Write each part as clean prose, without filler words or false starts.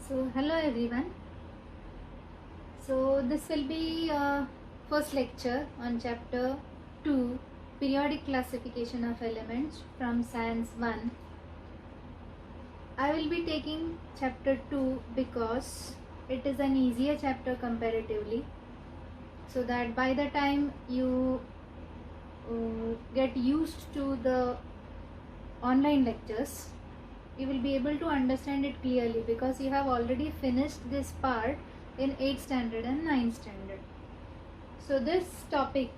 So hello everyone. So this will be first lecture on chapter 2, periodic classification of elements from science 1. I will be taking chapter 2 because it is an easier chapter comparatively, so that by the time you get used to the online lectures, you will be able to understand it clearly, because you have already finished this part in 8th standard and 9th standard. So this topic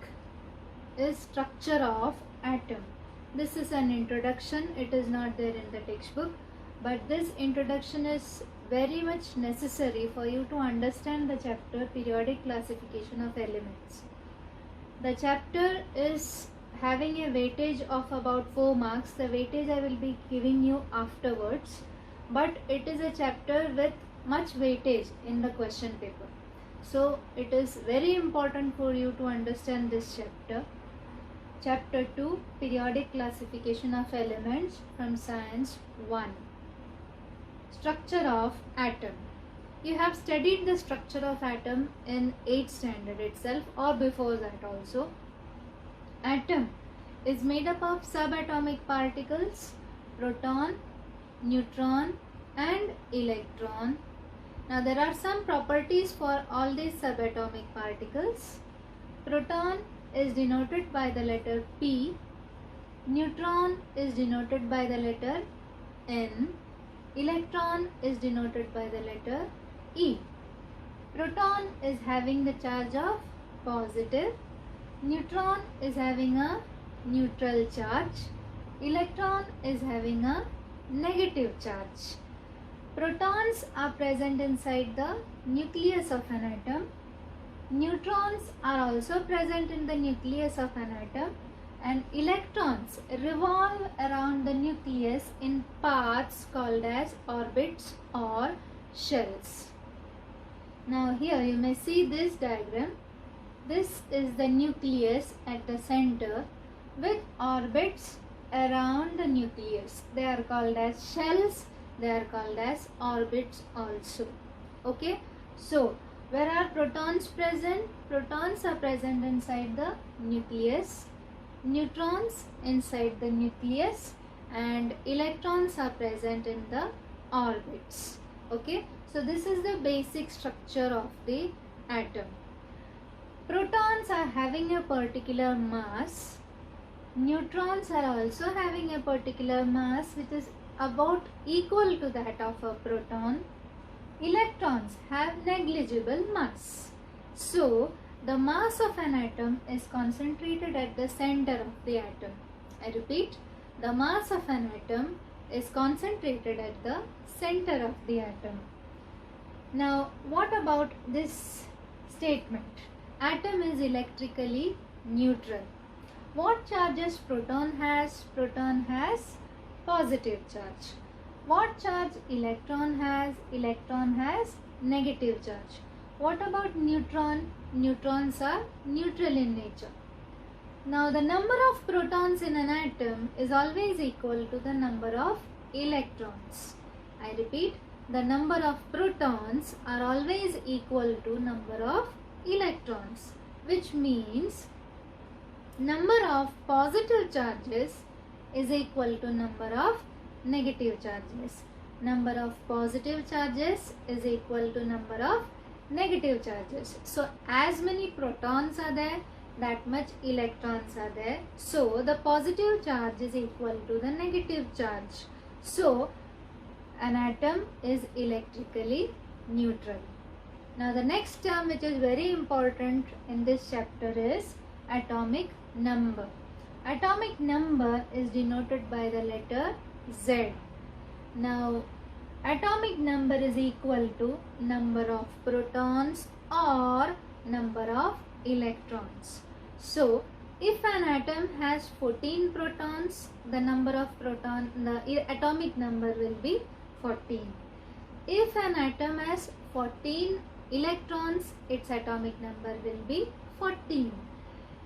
is structure of atom. This is an introduction. It is not there in the textbook, but this introduction is very much necessary for you to understand the chapter periodic classification of elements. The chapter is having a weightage of about 4 marks. The weightage I will be giving you afterwards, but it is a chapter with much weightage in the question paper. So it is very important for you to understand this chapter. Chapter 2, periodic classification of elements from science 1. Structure of atom. You have studied the structure of atom in 8th standard itself, or before that also. Atom is made up of subatomic particles, proton, neutron and electron. Now there are some properties for all these subatomic particles. Proton is denoted by the letter P, neutron is denoted by the letter N, electron is denoted by the letter E. Proton is having the charge of positive, neutron is having a neutral charge, electron is having a negative charge. Protons are present inside the nucleus of an atom. Neutrons are also present in the nucleus of an atom, and electrons revolve around the nucleus in paths called as orbits or shells. Now here you may see this diagram. This is the nucleus at the center with orbits around the nucleus. They are called as shells. They are called as orbits also. Okay. So where are protons present? Protons are present inside the nucleus, neutrons inside the nucleus, and electrons are present in the orbits. Okay. So this is the basic structure of the atom. Protons are having a particular mass. Neutrons are also having a particular mass which is about equal to that of a proton. Electrons have negligible mass. So the mass of an atom is concentrated at the center of the atom. I repeat, the mass of an atom is concentrated at the center of the atom. Now what about this statement? Atom is electrically neutral. What charges proton has? Proton has positive charge. What charge electron has? Electron has negative charge. What about neutron? Neutrons are neutral in nature. Now the number of protons in an atom is always equal to the number of electrons. I repeat, the number of protons are always equal to number of electrons, which means number of positive charges is equal to number of negative charges. Number of positive charges is equal to number of negative charges. So as many protons are there, that much electrons are there. So the positive charge is equal to the negative charge. So an atom is electrically neutral. Now the next term which is very important in this chapter is atomic number. Atomic number is denoted by the letter Z. Now atomic number is equal to number of protons or number of electrons. So if an atom has 14 protons, the atomic number will be 14. If an atom has 14 electrons, its atomic number will be 14.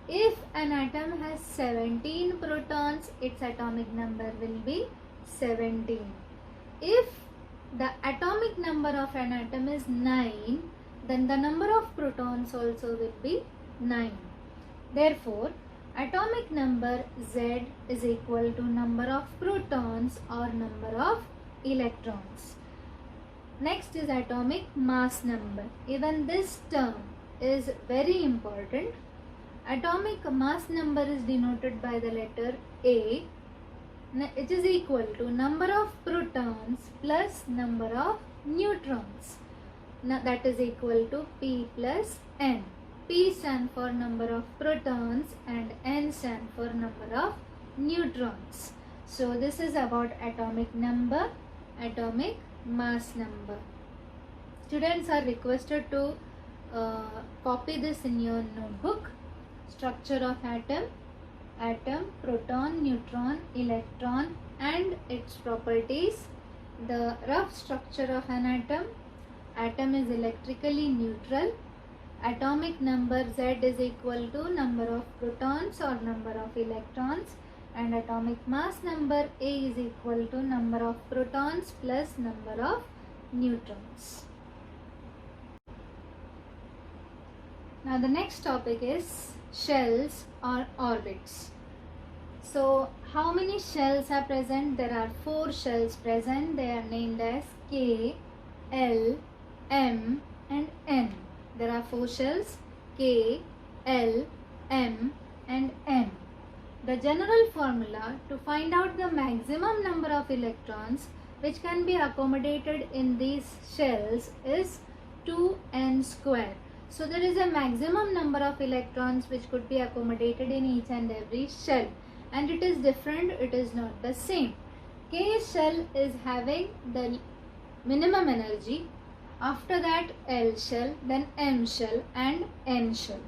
If an atom has 17 protons, its atomic number will be 17. If the atomic number of an atom is 9, then the number of protons also will be 9. Therefore, atomic number Z is equal to number of protons or number of electrons. Next is atomic mass number. Even this term is very important. Atomic mass number is denoted by the letter A. It is equal to number of protons plus number of neutrons. Now that is equal to P plus N. P stand for number of protons and N stand for number of neutrons. So this is about atomic number, atomic mass number. Students are requested to copy this in your notebook. Structure of atom, proton, neutron, electron and its properties. The rough structure of an atom is electrically neutral. Atomic number Z is equal to number of protons or number of electrons, and atomic mass number A is equal to number of protons plus number of neutrons. Now the next topic is shells or orbits. So how many shells are present? There are 4 shells present. They are named as K, L, M and N. There are 4 shells K, L, M and N. The general formula to find out the maximum number of electrons which can be accommodated in these shells is 2n square. So there is a maximum number of electrons which could be accommodated in each and every shell, and it is different, it is not the same. K shell is having the minimum energy, after that L shell, then M shell and N shell,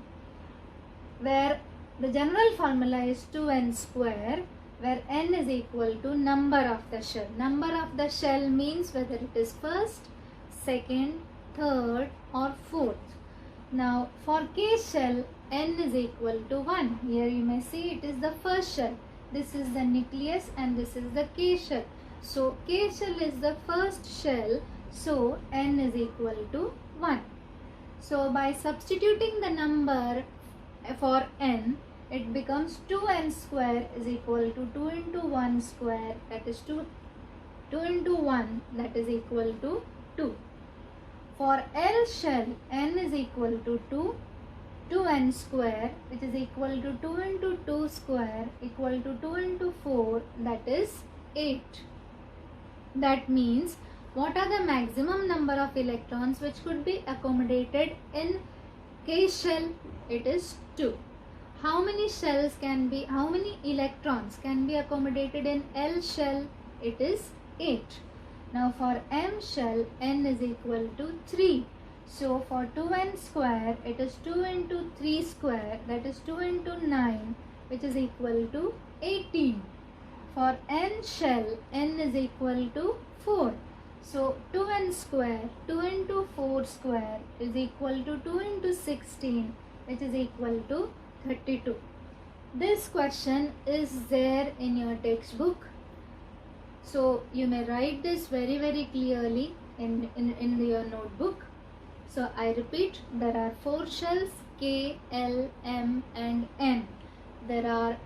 where the general formula is 2n square, where n is equal to number of the shell. Number of the shell means whether it is first, second, third or fourth. Now for K shell, n is equal to 1. Here you may see it is the first shell. This is the nucleus and this is the K shell. So K shell is the first shell, so n is equal to 1. So by substituting the number for n, it becomes 2n square is equal to 2 into 1 square, that is 2 into 1, that is equal to 2. For L shell, n is equal to 2, 2n square, which is equal to 2 into 2 square equal to 2 into 4, that is 8. That means what are the maximum number of electrons which could be accommodated in K shell? It is 2. How many electrons can be accommodated in L shell? It is 8. Now for M shell, n is equal to 3. So for 2n square, it is 2 into 3 square, that is 2 into 9, which is equal to 18. For N shell, n is equal to 4. So 2n square, 2 into 4 square is equal to 2 into 16, which is equal to 32. This question is there in your textbook. So you may write this very clearly in your notebook. So I repeat, there are 4 shells K, L, M and N. There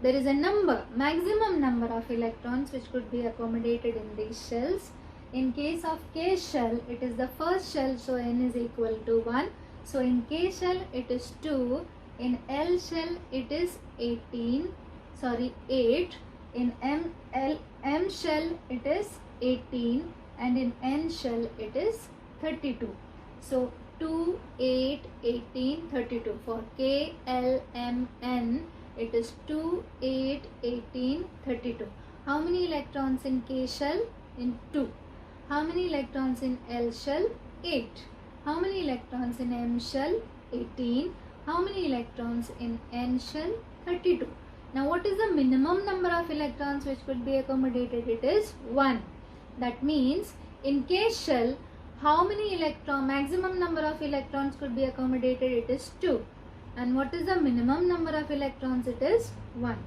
is a maximum number of electrons which could be accommodated in these shells. In case of K shell, it is the first shell, so n is equal to 1. So in K shell it is 2, in L shell it is 8, in M shell it is 18 and in N shell it is 32. So 2, 8, 18, 32. For K, L, M, N it is 2, 8, 18, 32. How many electrons in K shell? In 2. How many electrons in L shell? 8. How many electrons in M shell? 18. How many electrons in N shell? 32. Now what is the minimum number of electrons which could be accommodated? It is 1. That means in K shell, how many maximum number of electrons could be accommodated? It is 2. And what is the minimum number of electrons? It is 1.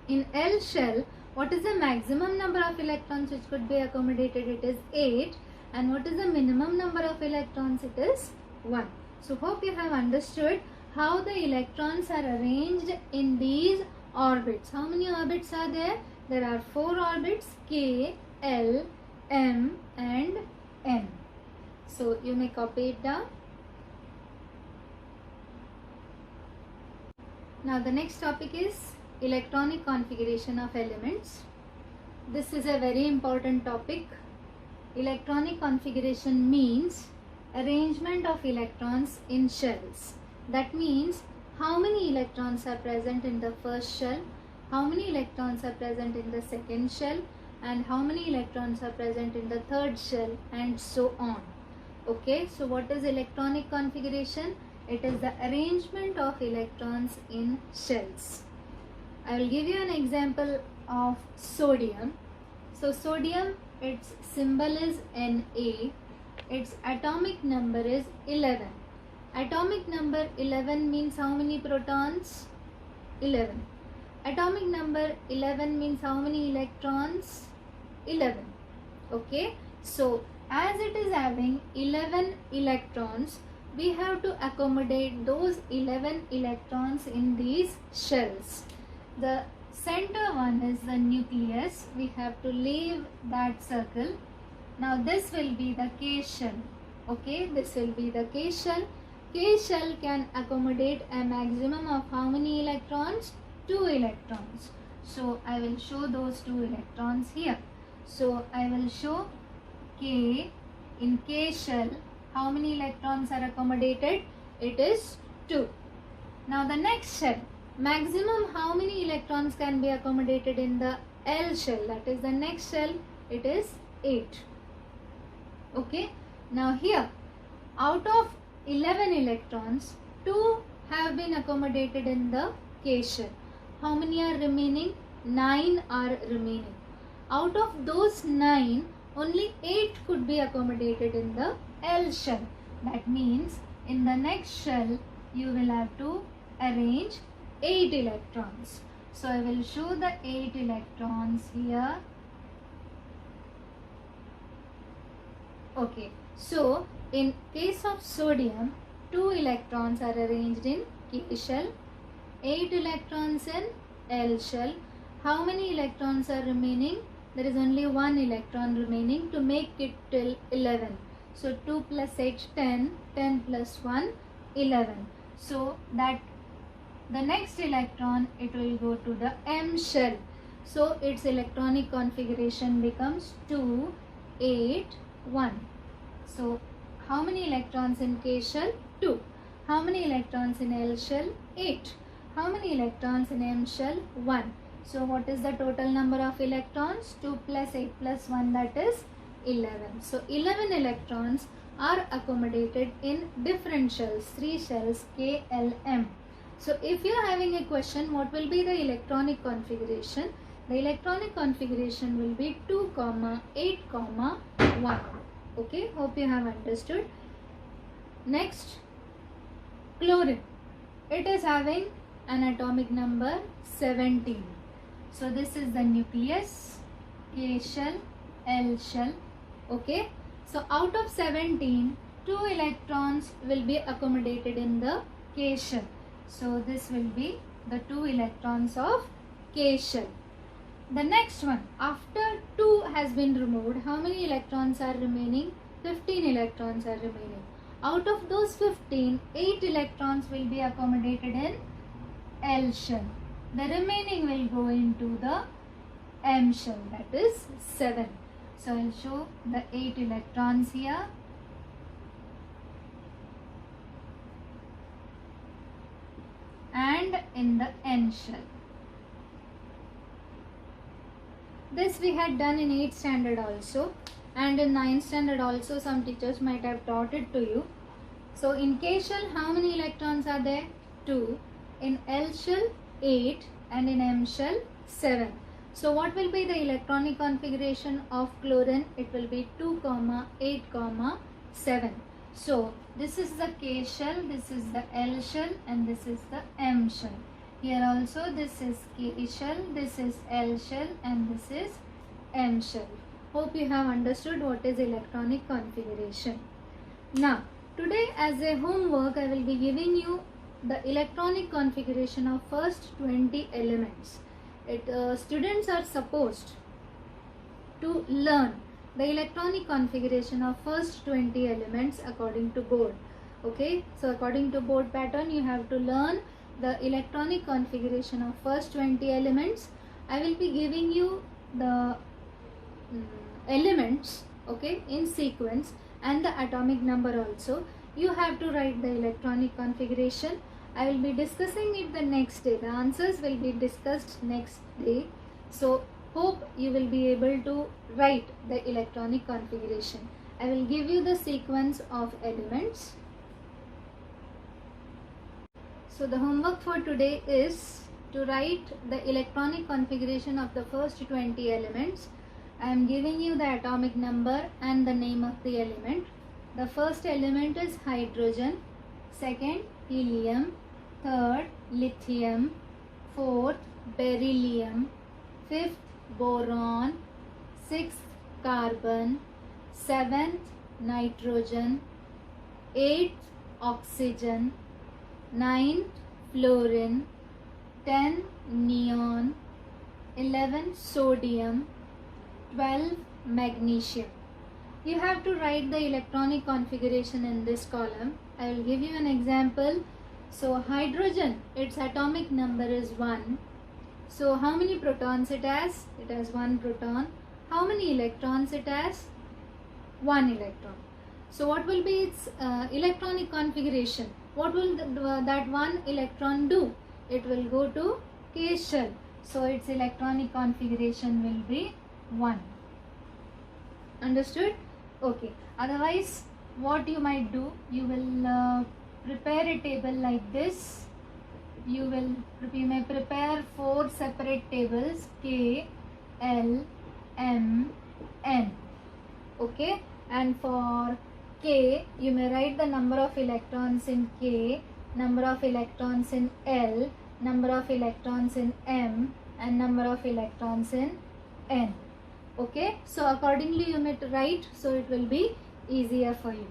In L shell, What is the maximum number of electrons which could be accommodated? It is 8. And what is the minimum number of electrons? It is 1. So hope you have understood how the electrons are arranged in these orbits. How many orbits are there? There are 4 orbits: K, L, M and N. So you may copy it down. Now the next topic is electronic configuration of elements. This is a very important topic. Electronic configuration means arrangement of electrons in shells. That means how many electrons are present in the first shell, how many electrons are present in the second shell, and how many electrons are present in the third shell, and so on. Okay, so what is electronic configuration? It is the arrangement of electrons in shells. I will give you an example of sodium. So sodium, its symbol is Na. Its atomic number is 11. Atomic number 11 means how many protons? 11. Atomic number 11 means how many electrons? 11. Okay. So as it is having 11 electrons, we have to accommodate those 11 electrons in these shells. The center one is the nucleus. We have to leave that circle. Now this will be the K shell. Okay, this will be the K shell. K shell can accommodate a maximum of how many electrons? 2 electrons. So I will show those 2 electrons here. So I will show K. In K shell, how many electrons are accommodated? It is 2. Now the next shell, maximum how many electrons can be accommodated in the L shell? That is the next shell. It is 8. Okay. Now here, out of 11 electrons, 2 have been accommodated in the K shell. How many are remaining? 9 are remaining. Out of those 9, only 8 could be accommodated in the L shell. That means in the next shell you will have to arrange 8 electrons. So I will show the 8 electrons here. Okay. So in case of sodium, 2 electrons are arranged in K shell, 8 electrons in L shell. How many electrons are remaining? There is only 1 electron remaining to make it till 11. So 2 plus 8, 10, 10 plus 1, 11. So that the next electron, it will go to the M shell. So its electronic configuration becomes 2, 8, 1. So how many electrons in K shell? 2. How many electrons in L shell? 8. How many electrons in M shell? 1. So what is the total number of electrons? 2 plus 8 plus 1, that is 11. So 11 electrons are accommodated in different shells, 3 shells, K, L, M. So if you are having a question, what will be the electronic configuration? The electronic configuration will be 2, 8, 1. Okay, hope you have understood. Next, chlorine. It is having an atomic number 17. So this is the nucleus, K shell, L shell. Okay. So out of 17, 2 electrons will be accommodated in the K shell. So this will be the 2 electrons of K shell. The next one, after 2 has been removed, how many electrons are remaining? 15 electrons are remaining. Out of those 15, 8 electrons will be accommodated in L shell. The remaining will go into the M shell, that is 7. So I will show the 8 electrons here. And in the N shell. This we had done in 8th standard also, and in 9th standard also some teachers might have taught it to you. So in K shell, how many electrons are there? 2. In L shell, 8, and in M shell, 7. So what will be the electronic configuration of chlorine? It will be 2, 8, 7. So this is the K shell, this is the L shell, and this is the M shell. Here also this is K shell, this is L shell, and this is M shell. Hope you have understood what is electronic configuration. Now, today as a homework I will be giving you the electronic configuration of first 20 elements. Students are supposed to learn the electronic configuration of first 20 elements according to board. Okay, so according to board pattern you have to learn the electronic configuration of first 20 elements. I will be giving you the elements, okay, in sequence, and the atomic number also. You have to write the electronic configuration. I will be discussing it the next day. The answers will be discussed next day. So hope you will be able to write the electronic configuration. I will give you the sequence of elements. So the homework for today is to write the electronic configuration of the first 20 elements. I am giving you the atomic number and the name of the element. The first element is hydrogen, second helium, third lithium, fourth beryllium, fifth boron, sixth carbon, seventh nitrogen, eighth oxygen, 9th fluorine, 10 neon, 11 sodium, 12 magnesium. You have to write the electronic configuration in this column. I will give you an example. So hydrogen, its atomic number is 1. So how many protons it has? It has 1 proton. How many electrons it has? 1 electron. So what will be its electronic configuration? What will that 1 electron do? It will go to K shell. So its electronic configuration will be 1. Understood? Okay. Otherwise, what you might do, you will prepare a table like this. You may prepare 4 separate tables: K, L, M, N. Okay. And for K, you may write the number of electrons in K, number of electrons in L, number of electrons in M, and number of electrons in N. Okay, so accordingly you may write, so it will be easier for you.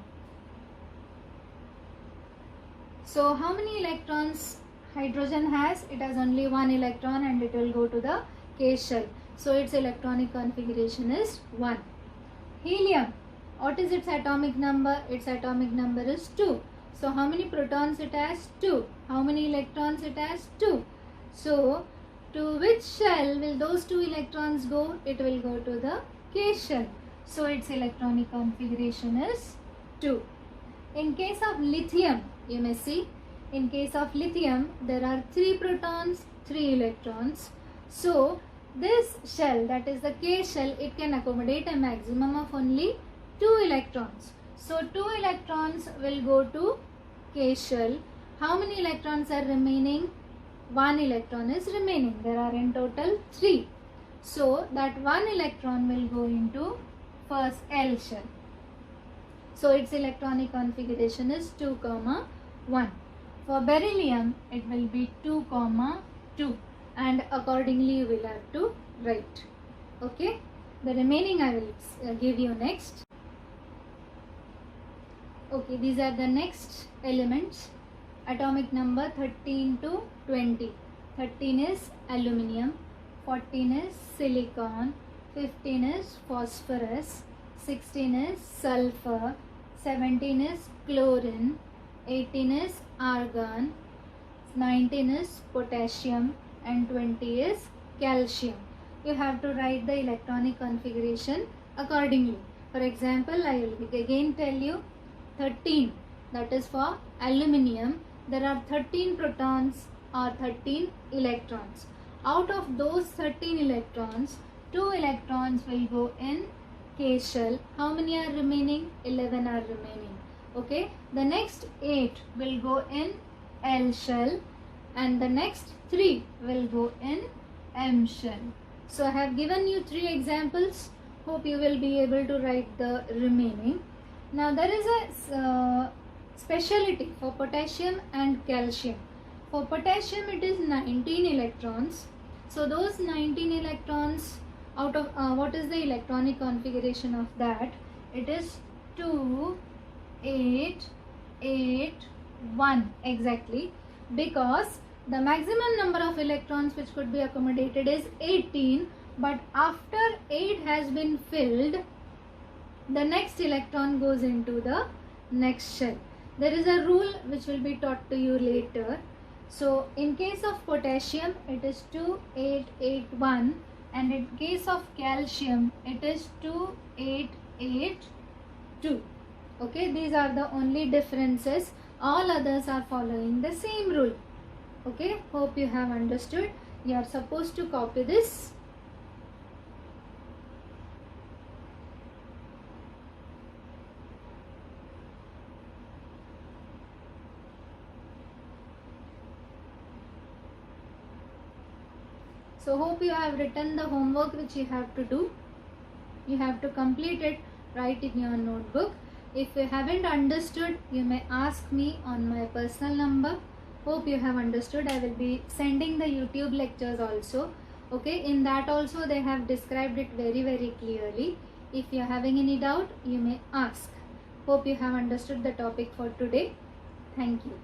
So how many electrons hydrogen has? It has only 1 electron and it will go to the K shell. So its electronic configuration is 1. Helium, what is its atomic number? Its atomic number is 2. So how many protons it has? 2. How many electrons it has? 2. So to which shell will those 2 electrons go? It will go to the K shell. So its electronic configuration is 2. In case of lithium, you may see, in case of lithium, there are 3 protons, 3 electrons. So this shell, that is the K shell, it can accommodate a maximum of only 2 electrons. So 2 electrons will go to K shell. How many electrons are remaining? 1 electron is remaining. There are in total 3. So that 1 electron will go into first L shell. So its electronic configuration is 2, 1. For beryllium, it will be 2, 2, and accordingly you will have to write. Okay, the remaining I will give you next. Okay, these are the next elements. Atomic number 13 to 20. 13 is aluminium, 14 is silicon, 15 is phosphorus, 16 is sulfur, 17 is chlorine, 18 is argon, 19 is potassium, and 20 is calcium. You have to write the electronic configuration accordingly. For example, I will again tell you 13, that is for aluminium. There are 13 protons or 13 electrons. Out of those 13 electrons, 2 electrons will go in K shell. How many are remaining? 11 are remaining. Okay, the next 8 will go in L shell and the next 3 will go in M shell. So I have given you 3 examples. Hope you will be able to write the remaining. Now there is a specialty for potassium and calcium. For potassium it is 19 electrons. So those 19 electrons out of what is the electronic configuration of that? It is 2, 8, 8, 1 exactly, because the maximum number of electrons which could be accommodated is 18, but after 8 has been filled, the next electron goes into the next shell. There is a rule which will be taught to you later. So in case of potassium it is 2881, and in case of calcium it is 2882. Okay, these are the only differences. All others are following the same rule. Okay, hope you have understood. You are supposed to copy this. So hope you have written the homework which you have to do. You have to complete it, write in your notebook. If you haven't understood, you may ask me on my personal number. Hope you have understood. I will be sending the YouTube lectures also. Okay, in that also they have described it very clearly. If you are having any doubt, you may ask. Hope you have understood the topic for today. Thank you.